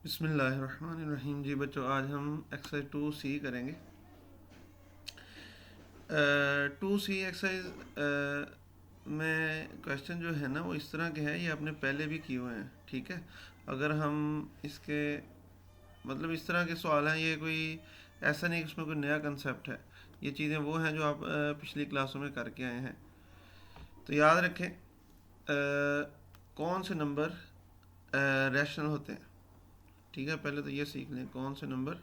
बिस्मिल्लाहिर्रहमानिर्रहीम। जी बच्चों, आज हम एक्सरसाइज 2C करेंगे। 2C एक्सरसाइज में क्वेश्चन जो है ना वो इस तरह के हैं, ये आपने पहले भी किए हुए हैं। ठीक है, अगर हम इसके मतलब इस तरह के सवाल हैं, ये कोई ऐसा नहीं कि उसमें कोई नया कंसेप्ट है। ये चीज़ें वो हैं जो आप पिछली क्लासों में करके आए हैं। तो याद रखें, कौन से नंबर रैशनल होते हैं। ठीक है, पहले तो ये सीख लें कौन से नंबर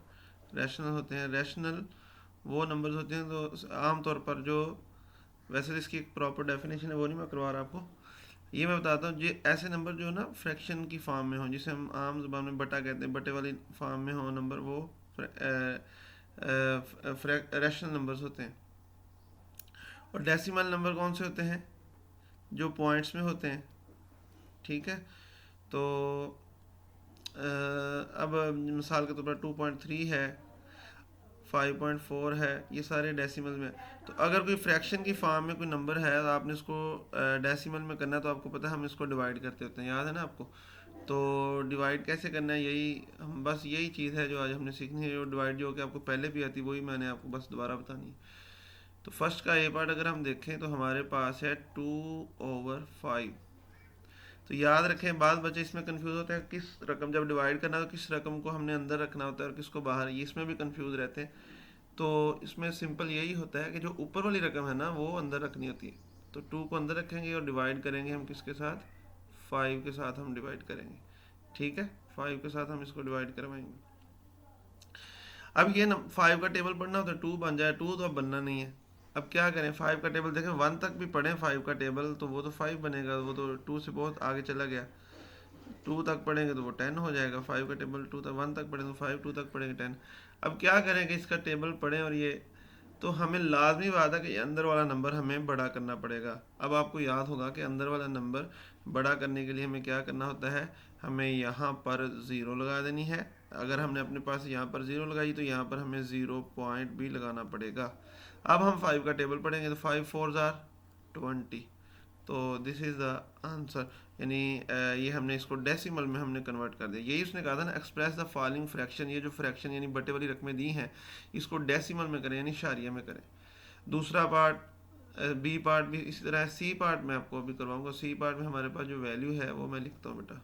रैशनल होते हैं। रैशनल वो नंबर्स होते हैं तो आमतौर पर जो, वैसे तो इसकी एक प्रॉपर डेफिनेशन है वो नहीं मैं करवा रहा आपको, ये मैं बताता हूँ। ये ऐसे नंबर जो ना फ्रैक्शन की फॉर्म में हो, जिसे हम आम जुबान में बटा कहते हैं, बटे वाली फॉर्म में हो नंबर, वो रैशनल नंबर्स होते हैं। और डेसिमल नंबर कौन से होते हैं? जो पॉइंट्स में होते हैं। ठीक है, तो अब मिसाल के तौर पर 2.3 है, 5.4 है, ये सारे डेसिमल में। तो अगर कोई फ्रैक्शन की फॉर्म में कोई नंबर है तो आपने इसको डेसिमल में करना है, तो आपको पता है हम इसको डिवाइड करते होते हैं, याद है ना आपको। तो डिवाइड कैसे करना है, यही हम बस यही चीज़ है जो आज हमने सीखनी है। जो डिवाइड जो कि आपको पहले भी आती, वही मैंने आपको बस दोबारा बतानी है। तो फर्स्ट का ए पार्ट अगर हम देखें तो हमारे पास है 2/5। तो याद रखें, बाद बच्चे इसमें कंफ्यूज होते हैं, किस रकम जब डिवाइड करना है तो किस रकम को हमने अंदर रखना होता है और किसको बाहर, ये इसमें भी कंफ्यूज रहते हैं। तो इसमें सिंपल यही होता है कि जो ऊपर वाली रकम है ना वो अंदर रखनी होती है। तो 2 को अंदर रखेंगे और डिवाइड करेंगे हम किसके साथ, 5 के साथ हम डिवाइड करेंगे। ठीक है, 5 के साथ हम इसको डिवाइड करवाएंगे। अब ये 5 का टेबल पढ़ना होता है, 2 बन जाए, 2 तो अब बनना नहीं है। अब क्या करें, 5 का टेबल देखें, 1 तक भी पढ़ें 5 का टेबल तो वो तो 5 बनेगा, वो तो 2 से बहुत आगे चला गया। 2 तक पढ़ेंगे तो वो 10 हो जाएगा। 5 का टेबल 2 तक, 1 तक पढ़ेंगे तो 5, 2 तक पढ़ेंगे 10। अब क्या करेंगे, इसका टेबल पढ़ें और ये, तो हमें लाजमी बात है कि अंदर वाला नंबर हमें बड़ा करना पड़ेगा। अब आपको याद होगा कि अंदर वाला नंबर बड़ा करने के लिए हमें क्या करना होता है, हमें यहाँ पर ज़ीरो लगा देनी है। अगर हमने अपने पास यहाँ पर ज़ीरो लगाई तो यहाँ पर हमें ज़ीरो पॉइंट भी लगाना पड़ेगा। अब हम 5 का टेबल पढ़ेंगे तो 5 4 ज़ार 20। तो दिस इज़ द आंसर। यानी ये हमने इसको डेसिमल में हमने कन्वर्ट कर दिया। यही उसने कहा था ना, एक्सप्रेस द फॉलोइंग फ्रैक्शन, ये जो फ्रैक्शन यानी बटे वाली रकमें दी हैं इसको डेसिमल में करें, यानी शारिया में करें। दूसरा पार्ट, बी पार्ट भी इसी तरह है। सी पार्ट में आपको अभी करवाऊंगा। सी पार्ट में हमारे पास जो वैल्यू है वो मैं लिखता हूँ बेटा।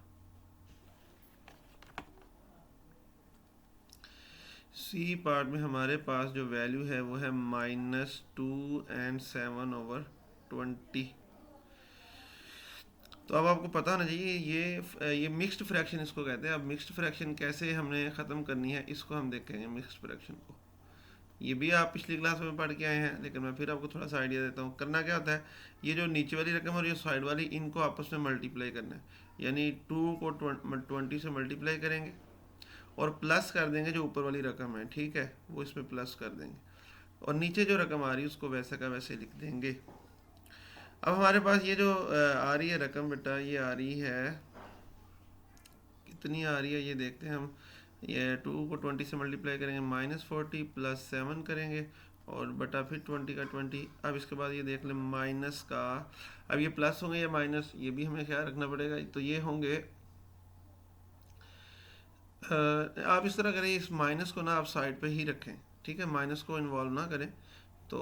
सी पार्ट में हमारे पास जो वैल्यू है वो है -2 and 7/20। तो अब आपको पता होना चाहिए ये मिक्स्ड फ्रैक्शन इसको कहते हैं। अब मिक्स्ड फ्रैक्शन कैसे हमने ख़त्म करनी है इसको हम देखेंगे। मिक्स्ड फ्रैक्शन को ये भी आप पिछली क्लास में पढ़ के आए हैं, लेकिन मैं फिर आपको थोड़ा सा आइडिया देता हूँ। करना क्या होता है, ये जो नीचे वाली रकम और ये साइड वाली, इनको आपस में मल्टीप्लाई करना है। यानी 2 को 20 से मल्टीप्लाई करेंगे और प्लस कर देंगे जो ऊपर वाली रकम है। ठीक है, वो इसमें प्लस कर देंगे और नीचे जो रकम आ रही है उसको वैसे का वैसे लिख देंगे। अब हमारे पास ये जो आ रही है रकम बेटा, ये आ रही है, कितनी आ रही है ये देखते हैं हम। ये 2 को 20 से मल्टीप्लाई करेंगे, -40 प्लस 7 करेंगे और बटा फिर 20 का 20। अब इसके बाद ये देख लें माइनस का, अब ये प्लस होंगे या माइनस, ये भी हमें ख्याल रखना पड़ेगा। तो ये होंगे, आप इस तरह करें, इस माइनस को ना आप साइड पे ही रखें। ठीक है, माइनस को इन्वॉल्व ना करें। तो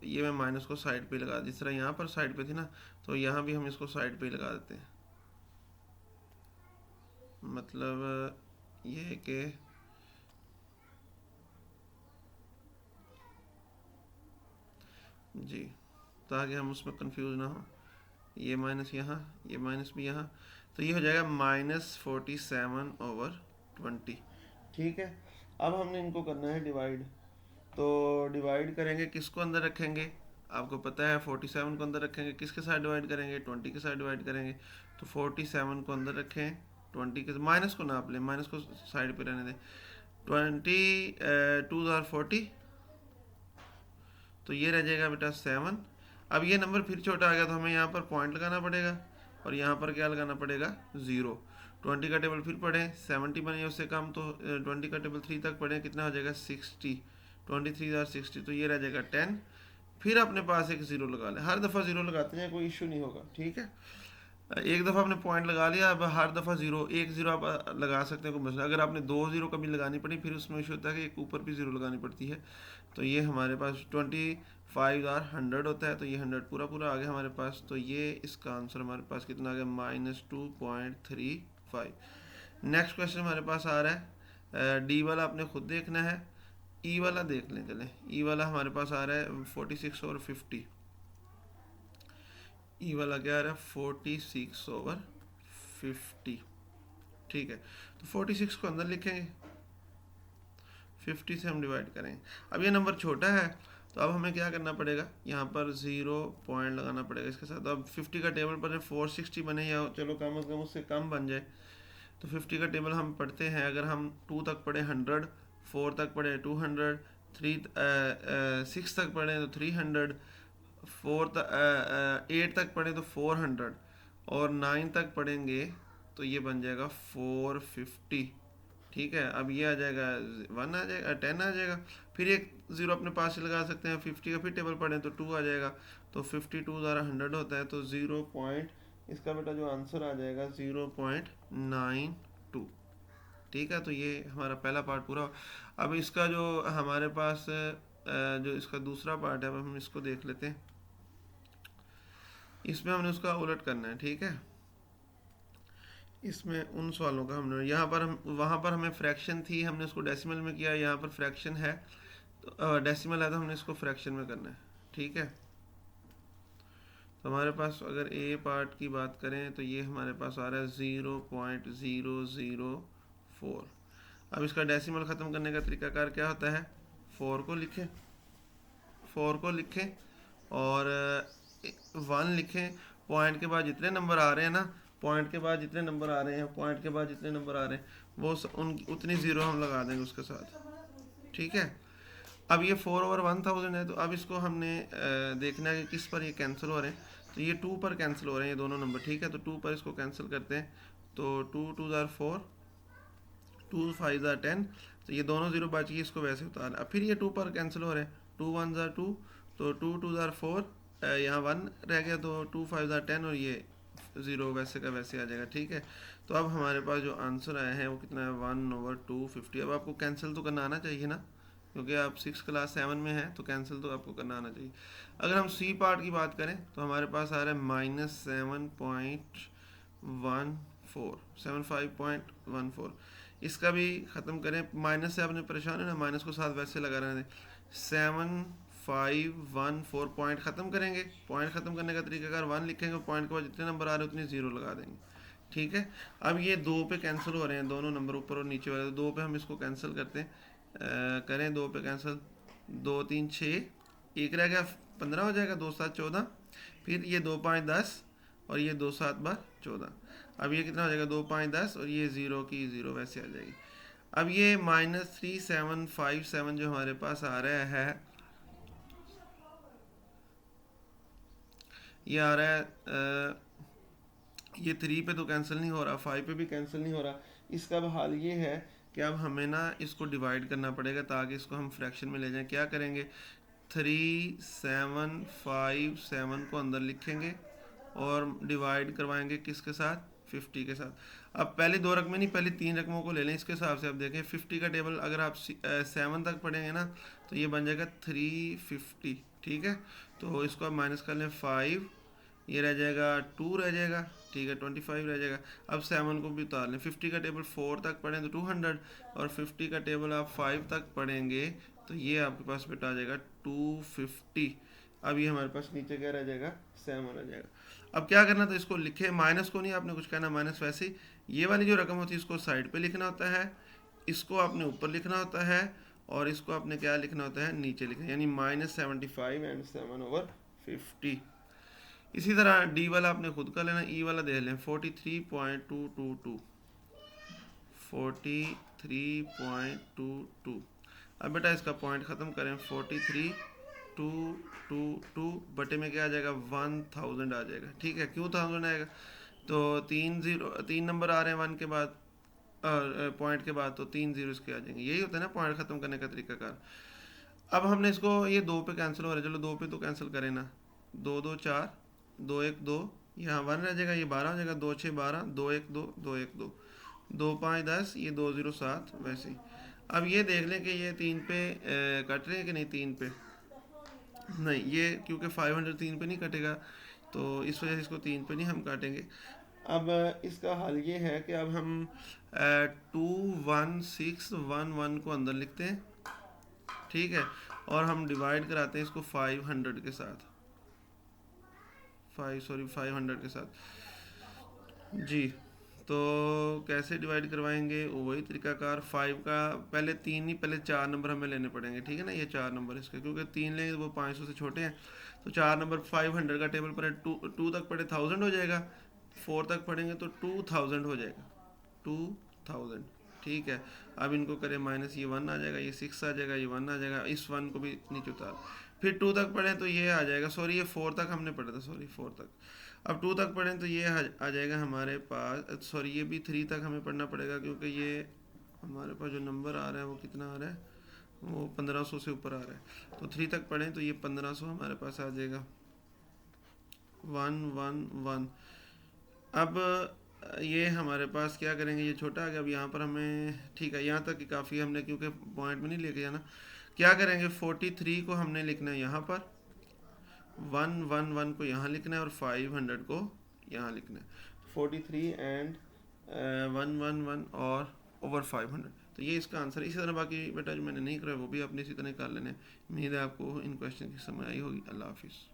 ये मैं माइनस को साइड पे लगा, जिस तरह यहाँ पर साइड पे थी ना, तो यहाँ भी हम इसको साइड पे ही लगा देते हैं। मतलब ये कि जी, ताकि हम उसमें कंफ्यूज ना हो। ये माइनस यहाँ, ये माइनस भी यहाँ, तो ये हो जाएगा -47/20। ठीक है, अब हमने इनको करना है डिवाइड। तो डिवाइड करेंगे, किसको अंदर रखेंगे, आपको पता है 47 को अंदर रखेंगे, किसके साथ डिवाइड करेंगे, 20 के साथ डिवाइड करेंगे। तो 47 को अंदर रखें, 20 के माइनस को नाप लें, माइनस को साइड पे रहने दें। 20 2 ज़ार 40, तो ये रह जाएगा बेटा 7। अब ये नंबर फिर छोटा आ गया तो हमें यहाँ पर पॉइंट लगाना पड़ेगा और यहाँ पर क्या लगाना पड़ेगा, 0। 20 का टेबल फिर पढ़ें, 70 बने उससे कम, तो 20 का टेबल 3 तक पढ़ें, कितना हो जाएगा 60। 23/60, तो ये रह जाएगा 10। फिर अपने पास एक ज़ीरो लगा लें, हर दफ़ा ज़ीरो लगाते हैं कोई इशू नहीं होगा। ठीक है, एक दफ़ा आपने पॉइंट लगा लिया, अब हर दफ़ा ज़ीरो, एक ज़ीरो आप लगा सकते हैं, कोई मसला। अगर आपने दो ज़ीरो कभी लगानी पड़ी फिर उसमें इशू होता है कि एक ऊपर भी ज़ीरो लगानी पड़ती है। तो ये हमारे पास 25,100 होता है, तो ये 100 पूरा पूरा आ गया हमारे पास। तो ये इसका आंसर हमारे पास कितना आ गया, -2.35। नेक्स्ट क्वेश्चन हमारे पास आ रहा है, डी वाला आपने खुद देखना है, ई वाला देख लें। चलें, ई वाला हमारे पास आ रहा है 46/50। ई वाला क्या आ रहा है, 46/50। ठीक है, तो 46 को अंदर लिखेंगे, 50 से हम डिवाइड करेंगे। अब ये नंबर छोटा है तो अब हमें क्या करना पड़ेगा, यहाँ पर 0 पॉइंट लगाना पड़ेगा इसके साथ। अब 50 का टेबल पर 460 बने, या चलो कम अज़ कम उससे कम बन जाए। तो 50 का टेबल हम पढ़ते हैं, अगर हम 2 तक पढ़े 100, 4 तक पढ़े 200, 6 तक पढ़े तो 300, 8 तक पढ़े तो 400, और 9 तक पढ़ेंगे तो ये बन जाएगा 450। ठीक है, अब ये आ जाएगा 1 आ जाएगा, 10 आ जाएगा। फिर एक ज़ीरो अपने पास ही लगा सकते हैं, 50 का फिर टेबल पढ़ें तो 2 आ जाएगा। तो 52 द्वारा 100 होता है, तो 0 पॉइंट, इसका बेटा जो आंसर आ जाएगा 0.92। ठीक है, तो ये हमारा पहला पार्ट पूरा। अब इसका जो हमारे पास जो इसका दूसरा पार्ट है, अब हम इसको देख लेते हैं। इसमें हमने उसका उलट करना है। ठीक है, इसमें उन सवालों का हमने, यहाँ पर हम, वहाँ पर हमें फ्रैक्शन थी, हमने उसको डेसिमल में किया। यहाँ पर फ्रैक्शन है, तो डेसिमल है तो हमने इसको फ्रैक्शन में करना है। ठीक है, तो हमारे पास अगर ए पार्ट की बात करें तो ये हमारे पास आ रहा है 0.004। अब इसका डेसिमल ख़त्म करने का तरीकाकार क्या होता है, 4 को लिखें, 4 को लिखें और 1 लिखें। पॉइंट के बाद जितने नंबर आ रहे हैं ना, पॉइंट के बाद जितने नंबर आ रहे हैं, पॉइंट के बाद जितने नंबर आ रहे हैं, वो उन उतनी ज़ीरो हम लगा देंगे उसके साथ। ठीक है, अब ये 4/1000 है, तो अब इसको हमने देखना है कि किस पर ये कैंसिल हो रहे हैं। तो ये 2 पर कैंसिल हो रहे हैं ये दोनों नंबर। ठीक है, तो 2 पर इसको कैंसिल करते हैं, तो 2 2 ज़ार 4, 2 5 ज़ार 10, तो ये दोनों ज़ीरो बच गई, इसको वैसे उतार। अब फिर ये 2 पर कैंसिल हो रहे हैं, 2 1 ज़ार 2, तो 2 2 ज़ार 4, यहाँ 1 रह गया, तो 2 5 ज़ार 10, और ये ज़ीरो वैसे का वैसे आ जाएगा। ठीक है, तो अब हमारे पास जो आंसर आया है वो कितना है, 1/250। अब आपको कैंसिल तो करना आना चाहिए ना, क्योंकि आप 6 क्लास 7 में हैं, तो कैंसिल तो आपको करना आना चाहिए। अगर हम सी पार्ट की बात करें तो हमारे पास आ रहा है -7.14 इसका भी ख़त्म करें। माइनस से आपने परेशान है ना, माइनस को साथ वैसे लगा रहे हैं। 7514 पॉइंट ख़त्म करेंगे। पॉइंट ख़त्म करने का तरीकाकार 1 लिखेंगे, पॉइंट के बाद जितने नंबर आ रहे हैं उतने ज़ीरो लगा देंगे। ठीक है, अब ये 2 पे कैंसिल हो रहे हैं दोनों नंबर, ऊपर और नीचे वाले, तो 2 पे हम इसको कैंसिल करते हैं। करें 2 पे कैंसिल, 2 3 6, एक रह गया, 15 हो जाएगा, 2 7 14, फिर ये 2 5 10, और ये 2 7 14। अब ये कितना हो जाएगा, 2 5 10, और ये ज़ीरो की ज़ीरो वैसे आ जाएगी। अब ये -3757 जो हमारे पास आ रहा है, ये आ रहा है ये 3 पे तो कैंसिल नहीं हो रहा, 5 पे भी कैंसिल नहीं हो रहा। इसका अब हाल ये है कि अब हमें ना इसको डिवाइड करना पड़ेगा ताकि इसको हम फ्रैक्शन में ले जाएं। क्या करेंगे, 3757 को अंदर लिखेंगे और डिवाइड करवाएंगे किसके साथ, 50 के साथ। अब पहले 2 रकमें नहीं, पहले 3 रकमों को ले लें। इसके हिसाब से अब देखें, 50 का टेबल अगर आप 7 तक पढ़ेंगे ना, तो ये बन जाएगा 350। ठीक है, तो इसको आप माइनस कर लें 5, ये रह जाएगा 2 रह जाएगा। ठीक है, 25 रह जाएगा। अब 7 को भी उतार लें। 50 का टेबल 4 तक पढ़ें तो 200, और 50 का टेबल आप 5 तक पढ़ेंगे तो ये आपके पास बेटा आ जाएगा 250। अब ये हमारे पास नीचे क्या रह जाएगा, 7 आ जाएगा। अब क्या करना, तो इसको लिखे, माइनस को नहीं आपने कुछ कहना, माइनस वैसे ही ये वाली जो रकम होती है इसको साइड पे लिखना होता है, इसको आपने ऊपर लिखना होता है, और इसको आपने क्या लिखना होता है, नीचे लिखना, यानी -75 एंड 7/50। इसी तरह डी वाला आपने खुद का लेना, ई वाला देख लें, 43.222, 43.222। अब बेटा इसका पॉइंट ख़त्म करें, 43.222 बटे में क्या आ जाएगा, 1000 आ जाएगा। ठीक है, क्यों 1000 आएगा, तो 3 नंबर आ रहे हैं 1 के बाद, पॉइंट के बाद, तो 3 ज़ीरो इसके आ जाएंगे। यही होता है ना पॉइंट ख़त्म करने का तरीकाकार। अब हमने इसको, ये 2 पे कैंसिल हो रहा है, चलो 2 पे तो कैंसिल करें ना, 2 2 4, 2 1 2, यहाँ 1 रह जाएगा, ये 12 हो जाएगा, 2 6 12, 2 1 2, 2 1 2, 2 5 10, ये 2 0 7, वैसे ही। अब ये देख लें कि ये 3 पे कट रहे हैं कि नहीं, 3 पे नहीं, ये क्योंकि 500 3 पे नहीं कटेगा, तो इस वजह से इसको 3 पे नहीं हम काटेंगे। अब इसका हल ये है कि अब हम 21611 को अंदर लिखते हैं, ठीक है, और हम डिवाइड कराते हैं इसको 500 के साथ, 500 के साथ जी। तो कैसे डिवाइड करवाएंगे, वही तरीकाकार, 5 का पहले 3 नहीं, पहले 4 नंबर हमें लेने पड़ेंगे, ठीक है ना, ये 4 नंबर इसके, क्योंकि 3 लेंगे तो वो 500 से छोटे हैं, तो 4 नंबर 500 का टेबल पर है, 2 तक पढ़े 1000 हो जाएगा, 4 तक पढ़ेंगे तो 2000 हो जाएगा, 2000, ठीक है। अब इनको करें माइनस, ये 1 आ जाएगा, ये 6 आ जाएगा, ये 1 आ जाएगा, इस 1 को भी नीचे उतार, फिर 2 तक पढ़ें तो ये आ जाएगा, सॉरी ये 4 तक हमने पढ़ा था, सॉरी 4 तक, अब 2 तक पढ़ें तो ये आ जाएगा हमारे पास, सॉरी ये भी 3 तक हमें पढ़ना पड़ेगा, क्योंकि ये हमारे पास जो नंबर आ रहा है वो कितना आ रहा है, वो 1500 से ऊपर आ रहा है, तो 3 तक पढ़ें तो ये 1500 हमारे पास आ जाएगा, 1 1 1। अब ये हमारे पास क्या करेंगे, ये छोटा आ गया, अब यहाँ पर हमें, ठीक है, यहाँ तक कि काफ़ी हमने, क्योंकि पॉइंट में नहीं लेके जाना, क्या करेंगे, 43 को हमने लिखना है यहाँ पर, 1 1 1 को यहाँ लिखना है, और 500 को यहाँ लिखना है, 43 एंड 1 1 1 और ओवर 500, तो ये इसका आंसर है। इसी तरह बाकी बेटा जो मैंने नहीं करा वो भी आपने इसी तरह कर लेने। उम्मीद है आपको इन क्वेश्चन की समझ आई होगी। अल्लाह हाफिज़।